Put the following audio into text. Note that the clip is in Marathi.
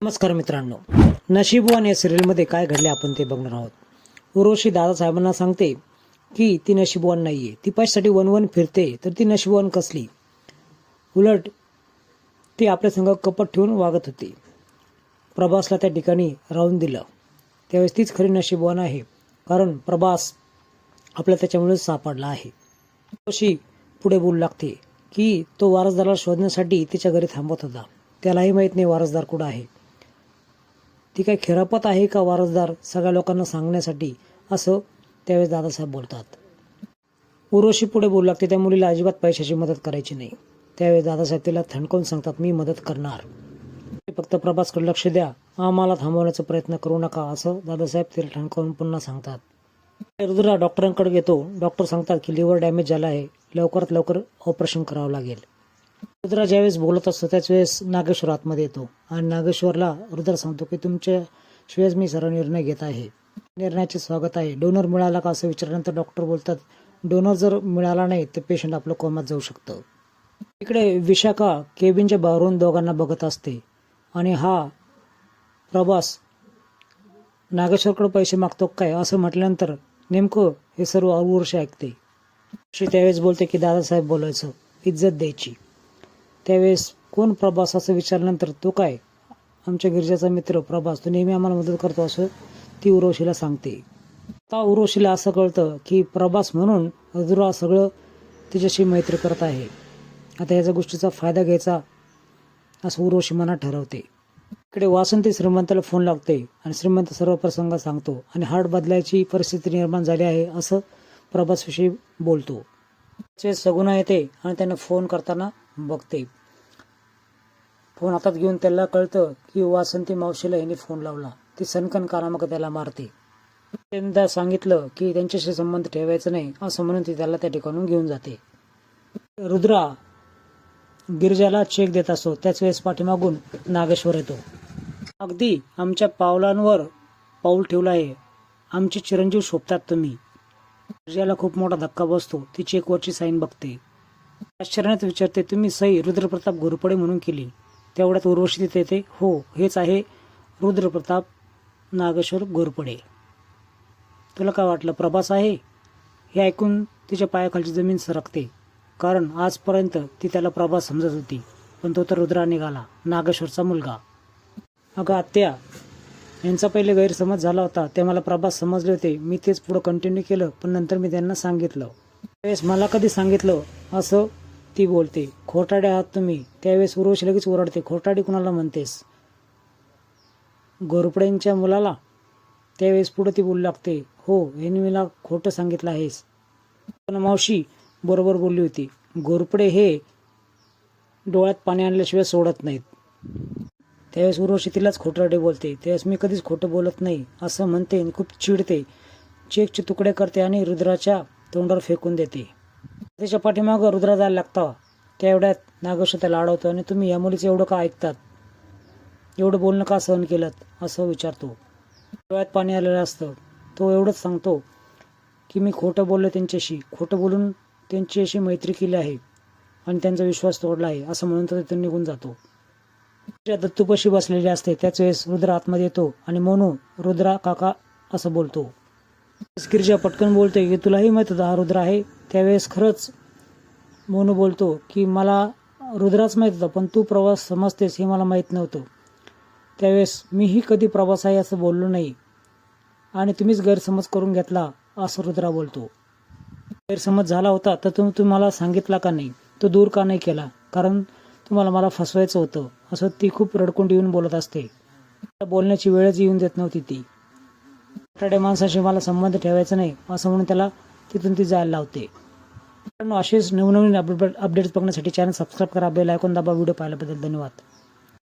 नमस्कार मित्रांनो, नशीबवान या सिरियलमध्ये काय घडले आपण ते बघणार आहोत. उर्वशी दादासाहेबांना सांगते की ती नशीबवान नाहीये, ती पैशासाठी वनवन फिरते, तर ती नशीबवान कसली. उलट ती आपल्या संग कपट ठेवून वागत होती. प्रभासला त्या ठिकाणी राहून दिलं. त्यावेळेस तीच खरी नशीबवान आहे, कारण प्रभास आपल्या त्याच्यामुळेच सापडला आहे. उर्वशी पुढे बोलू लागते की तो वारसदाराला शोधण्यासाठी तिच्या घरी थांबत होता. त्यालाही माहीत नाही वारसदार कुठं आहे. ती काय खिरापत आहे का वारसदार सगळ्या लोकांना सांगण्यासाठी, असं त्यावेळेस दादासाहेब बोलतात. उर्वशी पुढे बोलू लागते त्या मुलीला अजिबात पैशाची मदत करायची नाही. त्यावेळेस दादासाहेब तिला थणकावून सांगतात, मी मदत करणार, फक्त प्रभासकडे लक्ष द्या, आम्हाला थांबवण्याचा प्रयत्न करू नका, असं दादासाहेब तिला ठणकावून पुन्हा सांगतात. रुद्रा डॉक्टरांकडे घेतो. डॉक्टर सांगतात की लिव्हर डॅमेज झाला आहे, लवकरात लवकर ऑपरेशन करावं लागेल. रुद्रा ज्यावेळेस बोलत असतो त्याच वेळेस नागेश्वर आतमध्ये येतो आणि नागेश्वरला रुद्रा सांगतो की तुमच्या शिवाय मी सर्व निर्णय घेत आहे, निर्णयाचे स्वागत आहे. डोनर मिळाला का असं विचारल्यानंतर डॉक्टर बोलतात, डोनर जर मिळाला नाही तर पेशंट आपलं कोमात जाऊ शकतं. इकडे विशाखा केबिनच्या बाहेरून दोघांना बघत असते आणि हा प्रभास नागेश्वरकडे पैसे मागतो काय असं म्हटल्यानंतर नेमकं हे सर्व उर्वशी ऐकते. त्यावेळेस बोलते की दादासाहेब बोलायचं, इज्जत द्यायची. त्यावेळेस कोण प्रभास असं विचारल्यानंतर तो काय आमच्या गिरजाचा मित्र प्रभास, तो नेहमी आम्हाला मदत करतो, असं ती उर्वशीला सांगते. आता उर्वशीला असं कळतं की प्रभास म्हणून रुद्रा सगळं तिच्याशी मैत्री करत आहे. आता याच्या गोष्टीचा फायदा घ्यायचा असं उर्वशी मनात ठरवते. इकडे वासंती श्रीमंताला फोन लागते आणि श्रीमंत सर्व प्रसंग सांगतो आणि हार्ट बदलायची परिस्थिती निर्माण झाली आहे असं प्रभासविषयी बोलतो. सगुणा येते आणि त्यांना फोन करताना बघते. फोन हातात घेऊन त्याला कळतं की वासंती मावशीला यांनी फोन लावला. ती सनकन कानामग त्याला मारते. त्यांना सांगितलं की त्यांच्याशी संबंध ठेवायचा नाही असं म्हणून ती त्याला त्या ठिकाणून घेऊन जाते. रुद्रा गिरजाला चेक देत असतो. त्याच वेळेस पाठीमागून नागेश्वर येतो. अगदी आमच्या पावलांवर पाऊल ठेवलं आहे, आमचे चिरंजीव शोभतात तुम्ही. गिरजाला खूप मोठा धक्का बसतो. ती चेकवरची साईन बघते. आश्चर्यात विचारते, तुम्ही सई रुद्रप्रताप घोरपडे म्हणून केली. तेवढ्यात उर्वशी तिथे येते. हो, हेच आहे रुद्रप्रताप नागेश्वर घोरपडे. तुला काय वाटलं प्रभास आहे? हे ऐकून तिच्या पायाखालची जमीन सरकते, कारण आजपर्यंत ती त्याला प्रभास समजत होती, पण तो तर रुद्रा निघाला, नागेश्वरचा मुलगा. अगं आत्या, यांचा पहिले गैरसमज झाला होता, ते मला प्रभास समजले होते. मी तेच पुढं कंटिन्यू केलं, पण नंतर मी त्यांना सांगितलं. त्यावेळेस मला कधी सांगितलं असं ती बोलते. खोटाडे आहात तुम्ही. त्यावेळेस उर्वशी लगेच ओरडते, खोटाडी कुणाला म्हणतेस? घोरपड्यांच्या मुलाला. त्यावेळेस पुढे ती बोलू लागते, हो, यांनी मला खोटं सांगितलं आहेस. पण मावशी बरोबर बोलली होती, घोरपडे हे डोळ्यात पाणी आणल्याशिवाय सोडत नाहीत. त्यावेळेस उर्वशी तिलाच खोटाडे बोलते. त्यावेळेस मी कधीच खोटं बोलत नाही असं म्हणते आणि खूप चिडते. चेकचे तुकडे करते आणि रुद्राच्या तोंडावर फेकून देते. त्याच्या पाठीमागं रुद्रा जायला लागता. त्यावेळ्यात नागेश्वर त्याला अडवतो आणि तुम्ही या मुलीचं एवढं का ऐकतात, एवढं बोलणं का सहन केलं असं विचारतो. डोळ्यात पाणी आलेलं असतं. तो एवढंच सांगतो की मी खोटं बोललो त्यांच्याशी, खोटं बोलून त्यांच्याशी मैत्री केली आहे आणि त्यांचा विश्वास तोडला आहे असं म्हणून तो तिथून निघून जातो. दत्तूपाशी बसलेली असते. त्याच वेळेस रुद्रा आतमध्ये येतो आणि मोनू रुद्रा काका असं बोलतो. गिरजा पटकन बोलते की तुलाही माहित होतं हा रुद्र आहे. त्यावेळेस खरंच मोनू बोलतो की मला रुद्राच माहित होता, पण तू प्रवास समजतेस हे मला माहीत नव्हतं. त्यावेळेस मीही कधी प्रवास आहे असं बोललो नाही आणि तुम्हीच गैरसमज करून घेतला असं रुद्रा बोलतो. गैरसमज झाला होता तर तुम्हाला सांगितला का नाही, तो दूर का नाही केला, कारण तुम्हाला मला फसवायचं होतं असं ती खूप रडकुंड येऊन बोलत असते. बोलण्याची वेळच येऊन देत नव्हती ती. खोटाड्या माणसाशी मला संबंध ठेवायचा नाही असं म्हणून त्याला तिथून ती जायला लावते. असेच नवनवीन अपडेट्स बघण्यासाठी चॅनल सबस्क्राईब करा, बेल आयकॉन दाबा. व्हिडिओ पाहिल्याबद्दल धन्यवाद.